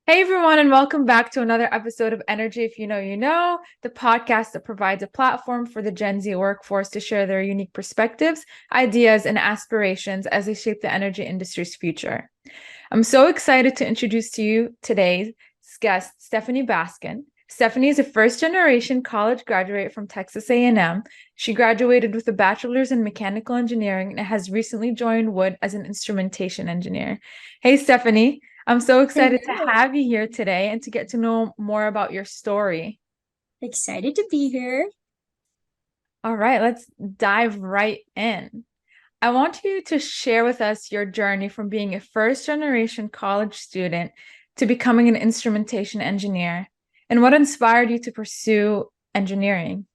Hey everyone, and welcome back to another episode of Energy If You Know You Know, the podcast that provides a platform for the Gen Z workforce to share their unique perspectives, ideas, and aspirations as they shape the energy industry's future. I'm so excited to introduce to you today's guest, Stephanie Baskin. Stephanie is a first-generation college graduate from Texas A&M. She graduated with a bachelor's in mechanical engineering and has recently joined Wood as an instrumentation engineer. Hey, Stephanie. I'm so excited to Hello. have you here today and to get to know more about your story. Excited to be here. All right, let's dive right in. I want you to share with us your journey from being a first generation college student to becoming an instrumentation engineer and what inspired you to pursue engineering.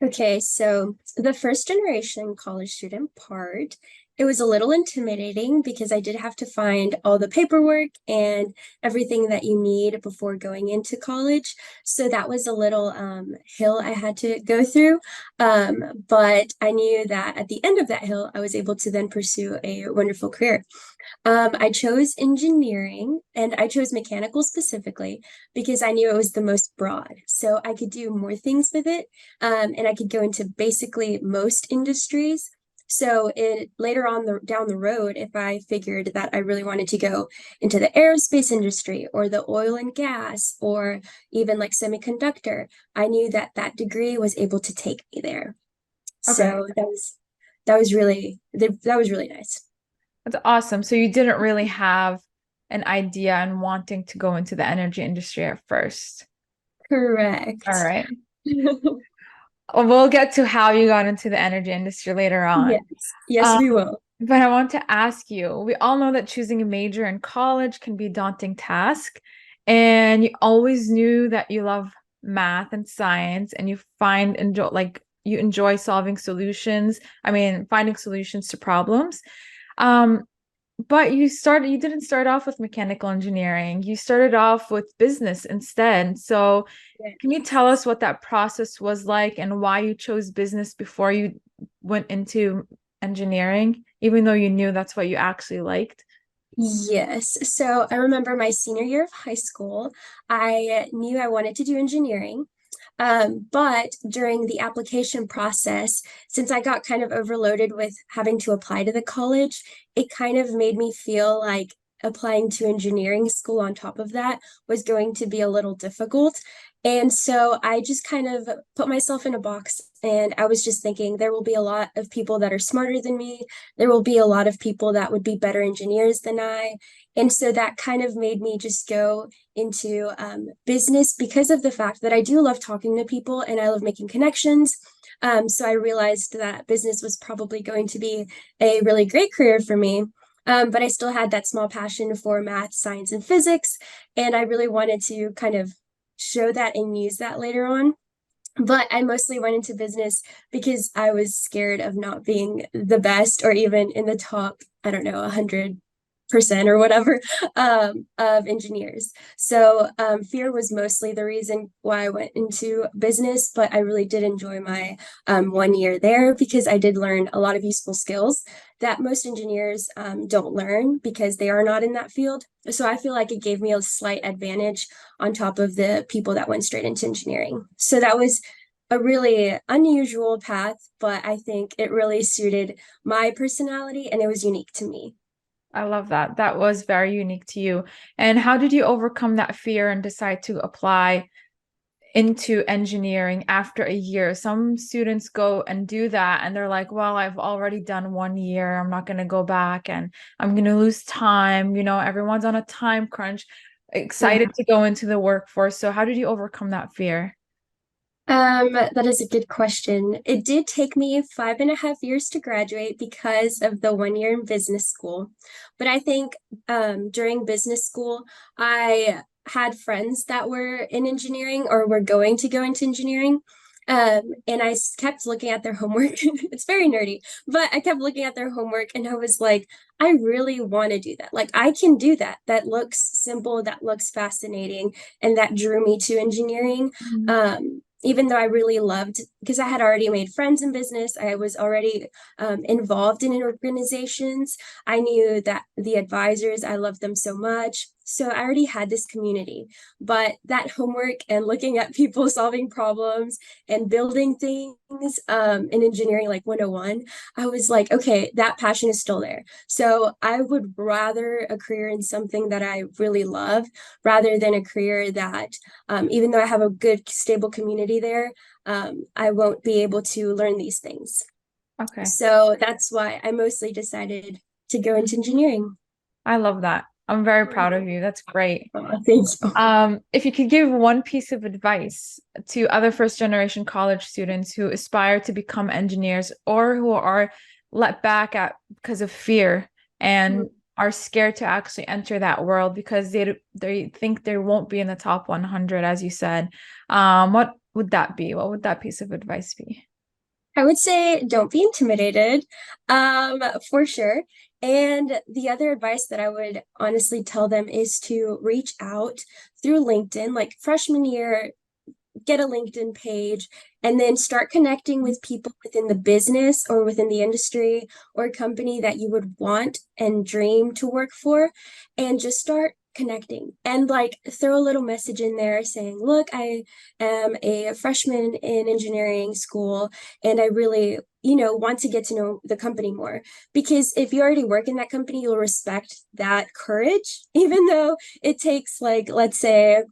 Okay, so the first generation college student part, it was a little intimidating because I did have to find all the paperwork and everything that you need before going into college. So that was a little hill I had to go through. But I knew that at the end of that hill, I was able to then pursue a wonderful career. I chose engineering and I chose mechanical specifically because I knew it was the most broad. So I could do more things with it, and I could go into basically most industries. So it later on down the road, if I figured that I really wanted to go into the aerospace industry or the oil and gas or even like semiconductor, I knew that that degree was able to take me there. Okay, So that was really nice. that's awesome. So you didn't really have an idea and wanting to go into the energy industry at first. All Correct. right. Well, we'll get to how you got into the energy industry later on. Yes. Yes, Um, we will. but I want to ask you, we all know that choosing a major in college can be a daunting task, and you always knew that you love math and science, and you enjoy solving solutions. I mean, finding solutions to problems. Um, but you didn't start off with mechanical engineering. You started off with business instead. So can you tell us what that process was like and why you chose business before you went into engineering, even though you knew that's what you actually liked? Yes. So I remember my senior year of high school, I knew I wanted to do engineering. But during the application process, since I got kind of overloaded with having to apply to the college, it kind of made me feel like applying to engineering school on top of that was going to be a little difficult. And so I just kind of put myself in a box and I was just thinking there will be a lot of people that are smarter than me. There will be a lot of people that would be better engineers than I. And so that kind of made me just go into business because of the fact that I do love talking to people and I love making connections. So I realized that business was probably going to be a really great career for me. But I still had that small passion for math, science, and physics. And I really wanted to kind of show that and use that later on. But I mostly went into business because I was scared of not being the best or even in the top, I don't know, 100% or whatever of engineers. So fear was mostly the reason why I went into business, but I really did enjoy my 1 year there because I did learn a lot of useful skills that most engineers don't learn because they are not in that field. So I feel like it gave me a slight advantage on top of the people that went straight into engineering. So that was a really unusual path, but I think it really suited my personality and it was unique to me. I love that. That was very unique to you. And how did you overcome that fear and decide to apply into engineering after a year? Some students go and do that and they're like, well, I've already done 1 year. I'm not going to go back and I'm going to lose time. Everyone's on a time crunch, excited Yeah. to go into the workforce. So how did you overcome that fear? That is a good question. It did take me 5.5 years to graduate because of the 1 year in business school. But I think during business school, I had friends that were in engineering or were going to go into engineering. And kept looking at their homework. It's very nerdy, but I kept looking at their homework and I was like, I really want to do that. Like, I can do that. That looks simple, that looks fascinating, and that drew me to engineering. Mhm. Even though I really loved, because I had already made friends in business, I was already involved in organizations. I knew that the advisors, I loved them so much. So I already had this community, but that homework and looking at people solving problems and building things in engineering like 101, I was like, okay, that passion is still there. So I would rather a career in something that I really love rather than a career that, even though I have a good, stable community there, I won't be able to learn these things. Okay. So that's why I mostly decided to go into engineering. I love that. I'm very proud of you. That's great. Thank you. If you could give one piece of advice to other first generation college students who aspire to become engineers or who are let back at because of fear and are scared to actually enter that world because they think they won't be in the top 100, as you said, what would that be? What would that piece of advice be? I would say don't be intimidated, for sure. And the other advice that I would honestly tell them is to reach out through LinkedIn, like freshman year, get a LinkedIn page, and then start connecting with people within the business or within the industry or company that you would want and dream to work for, and just start connecting and like throw a little message in there saying, look, I am a freshman in engineering school and I really, want to get to know the company more. Because if you already work in that company, you'll respect that courage, even though it takes, like, let's say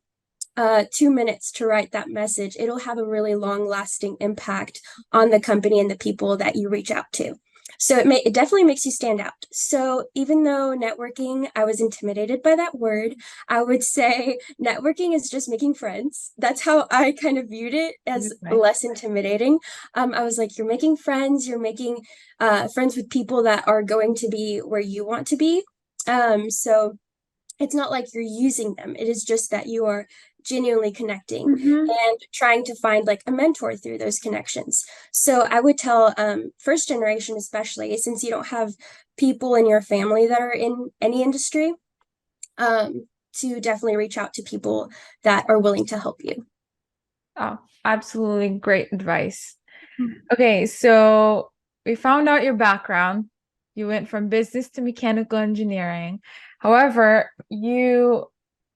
2 minutes to write that message. It'll have a really long lasting impact on the company and the people that you reach out to. So it definitely makes you stand out. So even though networking, I was intimidated by that word, I would say networking is just making friends. That's how I kind of viewed it, as Okay. less intimidating. I was like, you're making friends, you're making friends with people that are going to be where you want to be. So it's not like you're using them. It is just that you are genuinely connecting Hmm. and trying to find like a mentor through those connections. So I would tell first generation, especially since you don't have people in your family that are in any industry, to definitely reach out to people that are willing to help you. Oh, absolutely great advice. Okay, so we found out your background. You went from business to mechanical engineering. However, you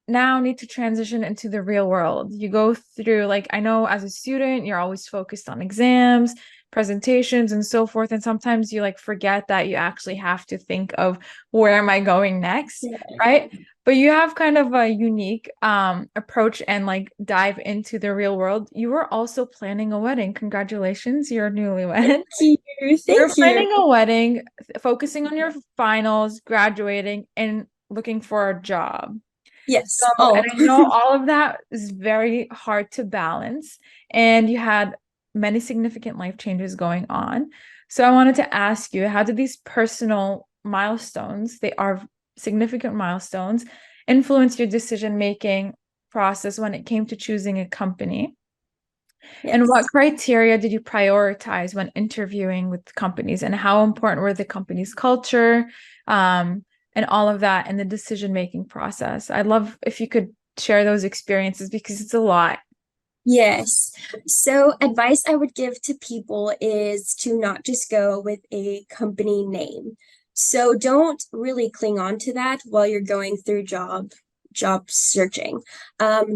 now need to transition into the real world. You go through, like, I know as a student, you're always focused on exams, presentations, and so forth. And sometimes you like forget that you actually have to think of where am I going next, Yeah. right? But you have kind of a unique approach and like dive into the real world. You were also planning a wedding. Congratulations, you're newlywed. Thank you. You're Thank you. planning a wedding, focusing on your finals, graduating, and looking for a job. So, Yes. and Oh, I know all of that is very hard to balance, and you had many significant life changes going on. So I wanted to ask you, how did these personal milestones, they are significant milestones, influence your decision-making process when it came to choosing a company? And what yes. criteria did you prioritize when interviewing with companies, and how important were the company's culture, and all of that in the decision-making process? I'd love if you could share those experiences because it's a lot. Yes. So, advice I would give to people is to not just go with a company name. So, don't really cling on to that while you're going through job searching.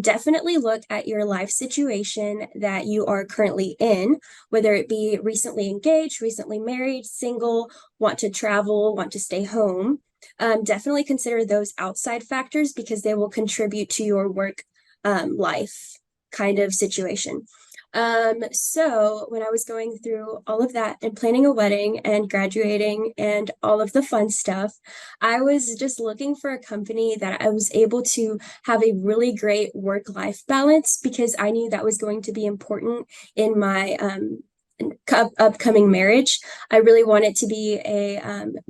Definitely look at your life situation that you are currently in, whether it be recently engaged, recently married, single, want to travel, want to stay home. Definitely consider those outside factors because they will contribute to your work life kind of situation. So when I was going through all of that and planning a wedding and graduating and all of the fun stuff, I was just looking for a company that I was able to have a really great work-life balance because I knew that was going to be important in my upcoming marriage. I really wanted to be a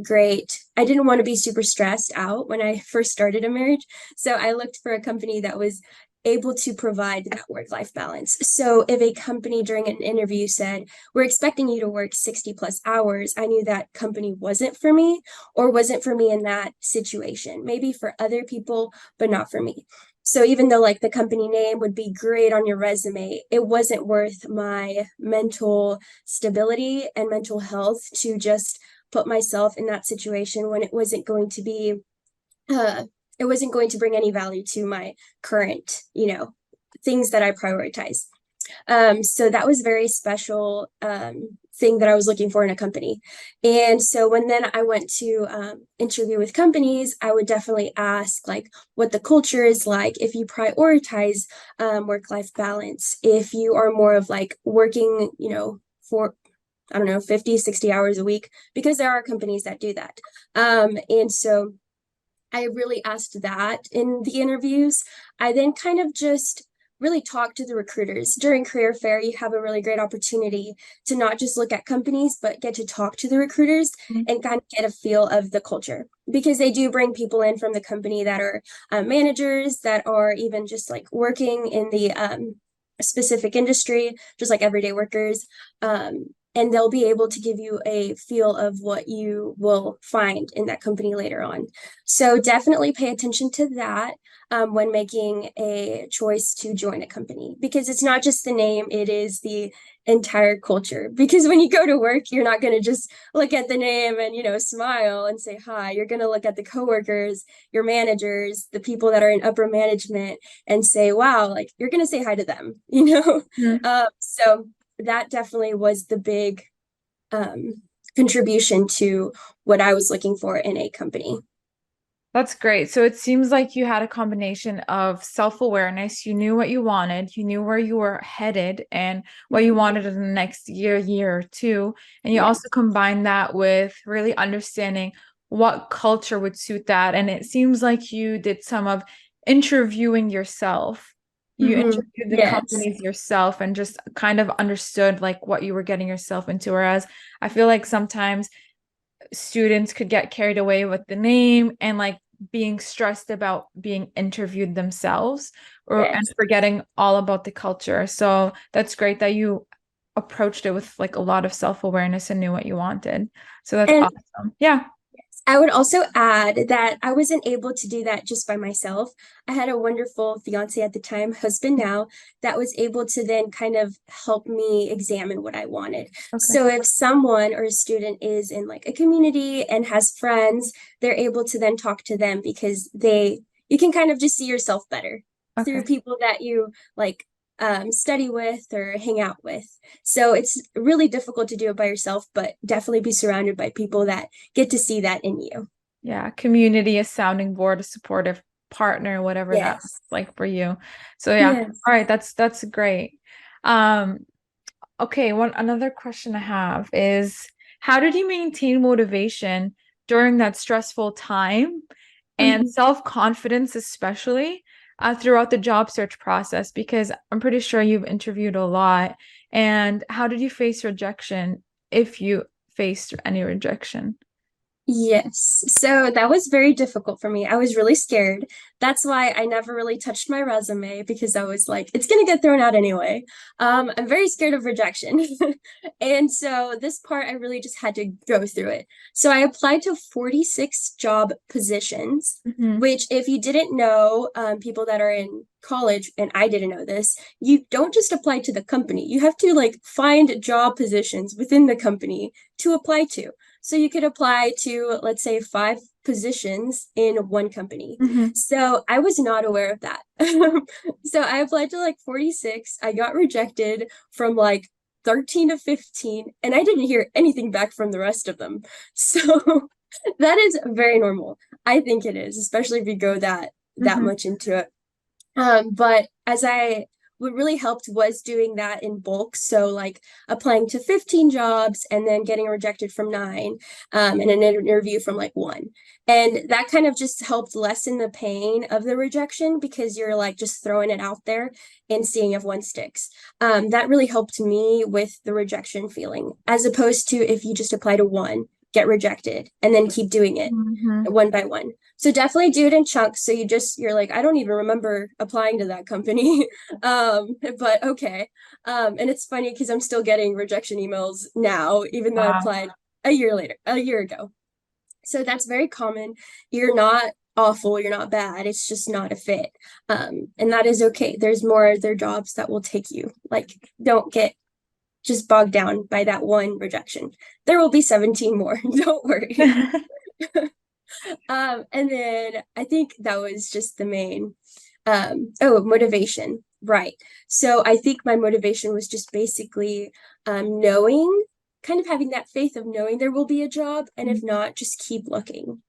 great, I didn't want to be super stressed out when I first started a marriage. So I looked for a company that was able to provide that work-life balance. So if a company during an interview said, we're expecting you to work 60 plus hours, I knew that company wasn't for me or wasn't for me in that situation. Maybe for other people, but not for me. So even though like the company name would be great on your resume, it wasn't worth my mental stability and mental health to just put myself in that situation when it wasn't going to be uh, it wasn't going to bring any value to my current, things that I prioritize. So that was very special thing that I was looking for in a company. And so when then I went to interview with companies, I would definitely ask like what the culture is like, if you prioritize work-life balance, if you are more of like working, for I don't know, 50, 60 hours a week, because there are companies that do that. And so I really asked that in the interviews. I then kind of just really talked to the recruiters. During career fair, you have a really great opportunity to not just look at companies, but get to talk to the recruiters and kind of get a feel of the culture because they do bring people in from the company that are managers, that are even just like working in the specific industry, just like everyday workers. And they'll be able to give you a feel of what you will find in that company later on. So definitely pay attention to that when making a choice to join a company because it's not just the name, it is the entire culture. Because when you go to work, you're not going to just look at the name and, smile and say hi. You're going to look at the coworkers, your managers, the people that are in upper management and say, wow, like you're going to say hi to them, Mhm. So that definitely was the big um, contribution to what I was looking for in a company. That's great. So it seems like you had a combination of self-awareness. You knew what you wanted, you knew where you were headed and what you Mhm. wanted in the next year, year or two. And you also Yes, combined that with really understanding what culture would suit that. And it seems like you did some of interviewing yourself. You interviewed the yes, companies yourself and just kind of understood like what you were getting yourself into. Whereas I feel like sometimes students could get carried away with the name and like being stressed about being interviewed themselves or and yes. forgetting all about the culture. So that's great that you approached it with like a lot of self-awareness and knew what you wanted. So that's And awesome. Yeah. I would also add that I wasn't able to do that just by myself. I had a wonderful fiance at the time, husband now, that was able to then kind of help me examine what I wanted. Okay. So if someone or a student is in like a community and has friends, they're able to then talk to them because you can kind of just see yourself better through Okay. people that you like study with or hang out with. So it's really difficult to do it by yourself, but definitely be surrounded by people that get to see that in you. Yeah. Community, a sounding board, a supportive partner, whatever that looks Yes. like for you. So yeah. Yes. All right. That's great. Um, Okay, one another question I have is how did you maintain motivation during that stressful time and Mhm. self-confidence, especially throughout the job search process? Because I'm pretty sure you've interviewed a lot. And how did you face rejection if you faced any rejection? Yes. So that was very difficult for me. I was really scared. That's why I never really touched my resume because I was like, it's gonna get thrown out anyway. I'm very scared of rejection. And so this part, I really just had to go through it. So I applied to 46 job positions, Hmm. which if you didn't know, people that are in college, and I didn't know this, you don't just apply to the company. You have to like find job positions within the company to apply to. So you could apply to, let's say, 5 positions in one company. Hmm. So I was not aware of that. So I applied to like 46. I got rejected from like 13 to 15, and I didn't hear anything back from the rest of them. So that is very normal. I think it is, especially if you go that Hmm. much into it. But what really helped was doing that in bulk. So like applying to 15 jobs and then getting rejected from 9, and an interview from like 1. And that kind of just helped lessen the pain of the rejection because you're like just throwing it out there and seeing if one sticks. That really helped me with the rejection feeling, as opposed to if you just apply to one, get rejected, and then keep doing it Hmm. one by one. So definitely do it in chunks. So you're like, I don't even remember applying to that company. But okay. And it's funny because I'm still getting rejection emails now, even though I Wow. applied a year ago. So that's very common. You're not awful, you're not bad. It's just not a fit. And that is okay. There's more other jobs that will take you. Like, don't get just bogged down by that one rejection. There will be 17 more. Don't worry. And then I think that was just the main, oh, motivation. Right. So I think my motivation was just basically knowing, kind of having that faith of knowing there will be a job. And if not, just keep looking.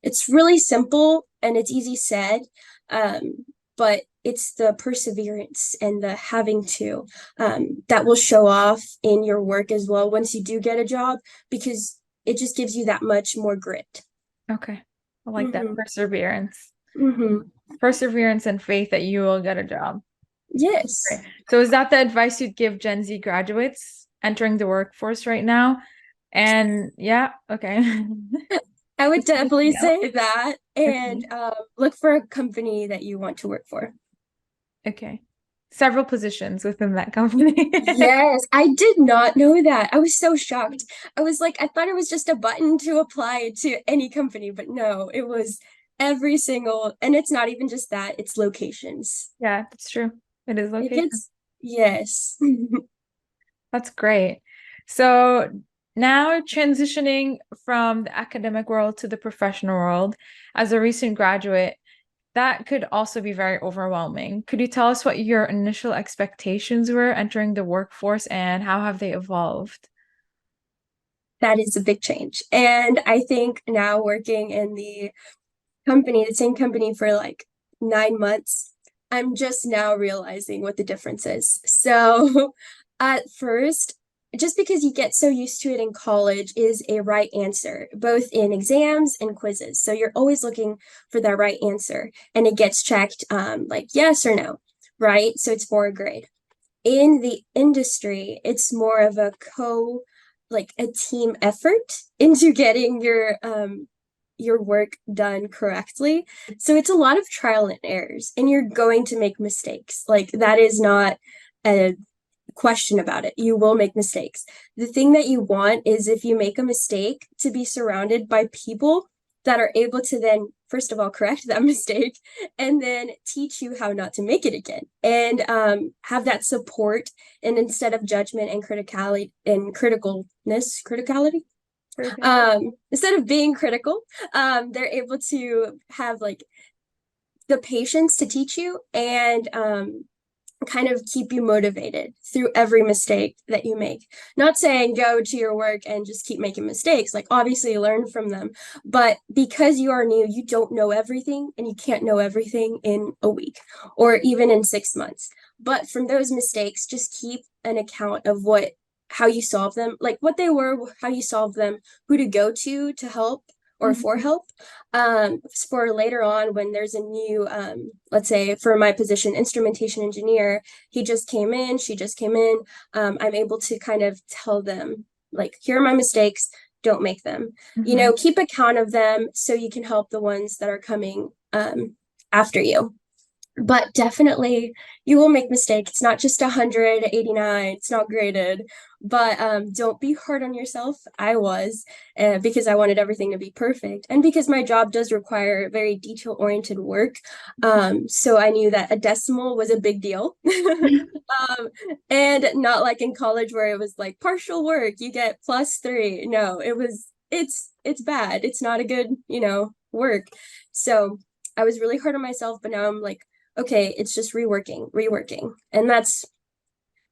It's really simple and it's easy said, but it's the perseverance and the having to that will show off in your work as well once you do get a job because it just gives you that much more grit. Okay. I like that Mm-hmm. perseverance. Mm-hmm. Perseverance and faith that you will get a job. Right. Yes. So is that the advice you'd give Gen Z graduates entering the workforce right now? And yeah, okay. I would definitely Yeah. say that and Okay. look for a company that you want to work for. Okay. Several positions within that company. Yes, I did not know that. I was so shocked. I was like, I thought it was just a button to apply to any company, but no, it was every single, and it's not even just that, it's locations. Yeah, that's true. It is It location. gets, yes. That's great. So now transitioning from the academic world to the professional world, as a recent graduate, that could also be very overwhelming. Could you tell us what your initial expectations were entering the workforce and how have they evolved? That is a big change. And I think now working in the same company for like 9 months, I'm just now realizing what the difference is. So at first, just because you get so used to it in college is a right answer, both in exams and quizzes. So you're always looking for that right answer and it gets checked like yes or no, right? So it's for a grade. In the industry, it's more of a like a team effort into getting your work done correctly. So it's a lot of trial and errors, and you're going to make mistakes. Like that is not a question about it. You will make mistakes. The thing that you want is if you make a mistake to be surrounded by people that are able to then, first of all, correct that mistake and then teach you how not to make it again and have that support. And instead of judgment and criticality, Okay. instead of being critical, they're able to have like the patience to teach you and kind of keep you motivated through every mistake that you make. Not saying go to your work and just keep making mistakes, like obviously learn from them, but because you are new, you don't know everything and you can't know everything in a week or even in 6 months. But from those mistakes, just keep an account of how you solve them, like what they were, how you solve them, who to go to help or for Mhm. help for later on when there's a new let's say for my position instrumentation engineer, he just came in, she just came in, I'm able to kind of tell them like here are my mistakes, don't make them, Mhm. keep account of them so you can help the ones that are coming after you. But definitely you will make mistakes. It's not just 189, it's not graded, but don't be hard on yourself. I was because I wanted everything to be perfect and because my job does require very detail oriented work. So I knew that a decimal was a big deal. um, and not like in college where it was like partial work you get +3. No, it's bad, it's not a good work. So I was really hard on myself, but now I'm like, okay, it's just reworking. And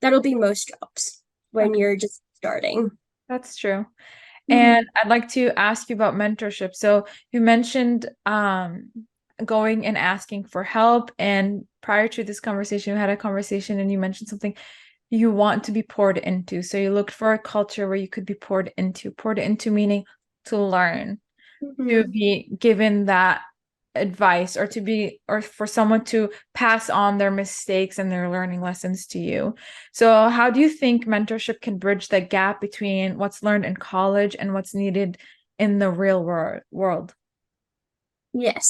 that'll be most jobs when Okay, you're just starting. that's true. And Mhm. I'd like to ask you about mentorship. So you mentioned going and asking for help. And prior to this conversation, you had a conversation and you mentioned something you want to be poured into. So you looked for a culture where you could be poured into meaning to learn, to Mhm. be given that advice or to be or for someone to pass on their mistakes and their learning lessons to you. So how do you think mentorship can bridge the gap between what's learned in college and what's needed in the real world? Yes,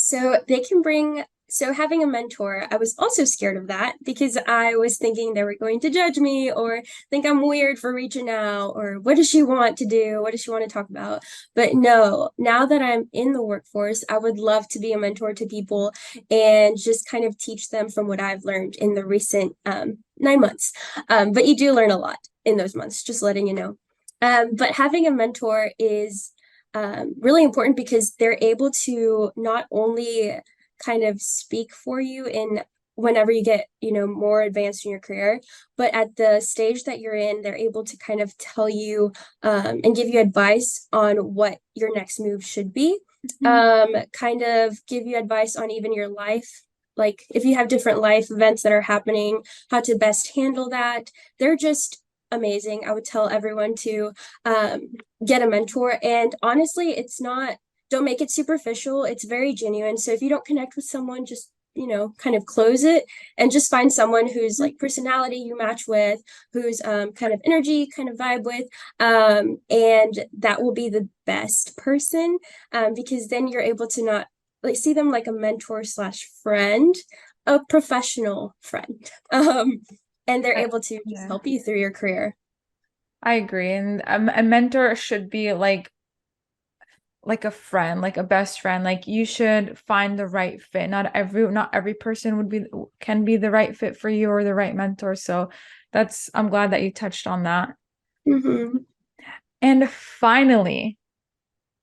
so having a mentor, I was also scared of that because I was thinking they were going to judge me or think I'm weird for reaching out or what does she want to do? What does she want to talk about? But no, now that I'm in the workforce, I would love to be a mentor to people and just kind of teach them from what I've learned in the recent 9 months. But you do learn a lot in those months, just letting you know. But having a mentor is really important because they're able to not only kind of speak for you in whenever you get, more advanced in your career, but at the stage that you're in, they're able to kind of tell you and give you advice on what your next move should be. Kind of give you advice on even your life. Like if you have different life events that are happening, how to best handle that. They're just amazing. I would tell everyone to get a mentor. And honestly, don't make it superficial. It's very genuine. So if you don't connect with someone, just, kind of close it and just find someone whose like personality you match with, whose kind of energy kind of vibe with. And that will be the best person because then you're able to not like see them like a mentor slash friend, a professional friend. And they're able to just Yeah, help you through your career. I agree. And a mentor should be like a friend, like a best friend. Like you should find the right fit. Not every person can be the right fit for you or the right mentor. So I'm glad that you touched on that. Hmm. And finally,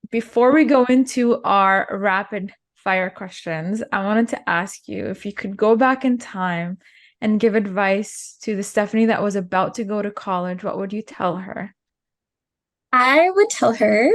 before we go into our rapid fire questions, I wanted to ask you if you could go back in time and give advice to the Stephanie that was about to go to college, what would you tell her? I would tell her,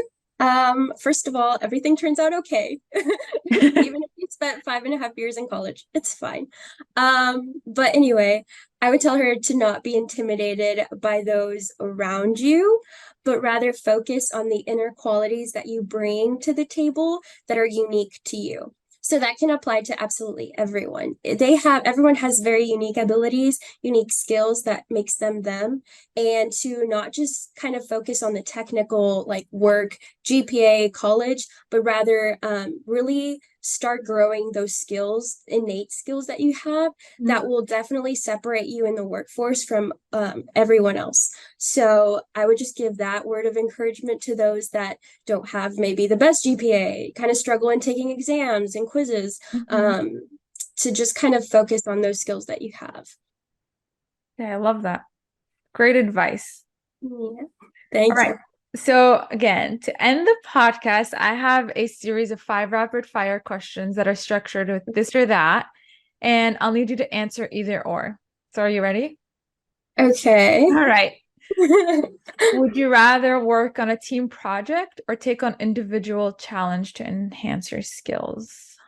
first of all, everything turns out okay. Even if you spent 5.5 years in college, it's fine. But anyway, I would tell her to not be intimidated by those around you, but rather focus on the inner qualities that you bring to the table that are unique to you. So that can apply to absolutely everyone. Everyone has very unique abilities, unique skills that makes them them, and to not just kind of focus on the technical like work, GPA, college, but rather really start growing those skills, innate skills that you have that will definitely separate you in the workforce from everyone else. So I would just give that word of encouragement to those that don't have maybe the best GPA, kind of struggle in taking exams and quizzes, Mhm. um, to just kind of focus on those skills that you have. Yeah, I love that. Great advice. Yeah. All Thank right. you. So again, to end the podcast, I have a series of 5 rapid fire questions that are structured with this or that, and I'll need you to answer either or. So are you ready? Okay. All right. Would you rather work on a team project or take on individual challenge to enhance your skills?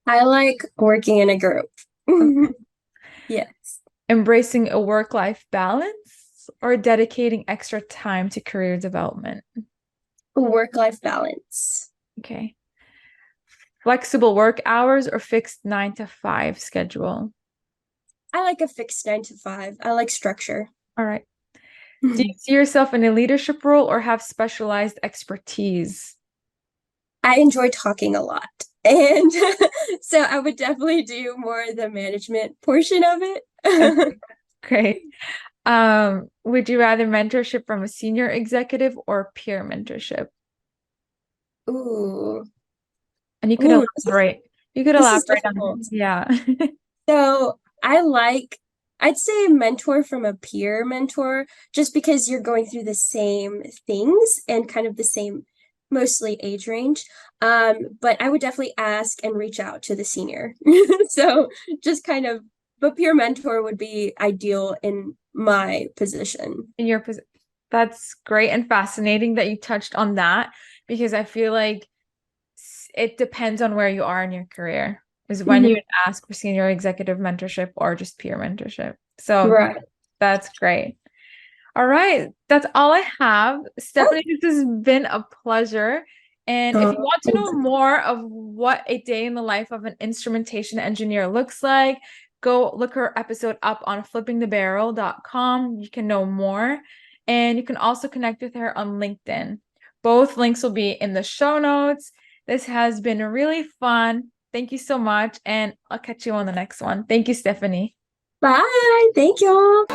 I like working in a group. Okay. Yes. Embracing a work-life balance or dedicating extra time to career development? Work-life balance. Okay. Flexible work hours or fixed 9 to 5 schedule? I like a fixed 9 to 5. I like structure. All right. Do you see yourself in a leadership role or have specialized expertise? I enjoy talking a lot. And so I would definitely do more of the management portion of it. Okay, great. Would you rather mentorship from a senior executive or peer mentorship? Ooh. And you could Ooh, elaborate. You could this is elaborate on, difficult. yeah. So I'd say mentor from a peer mentor, just because you're going through the same things and kind of the same, mostly age range. But I would definitely ask and reach out to the senior. So just kind of, but peer mentor would be ideal in my position. In your position. That's great and fascinating that you touched on that because I feel like it depends on where you are in your career, is when you Mhm. would ask for senior executive mentorship or just peer mentorship. So Right. that's great. All right. That's all I have. Oh, Stephanie, this has been a pleasure. And if you want to thank know you. more of what a day in the life of an instrumentation engineer looks like, go look her episode up on flippingthebarrel.com. You can know more. And you can also connect with her on LinkedIn. Both links will be in the show notes. This has been really fun. Thank you so much. And I'll catch you on the next one. Thank you, Stephanie. Bye. Thank you all.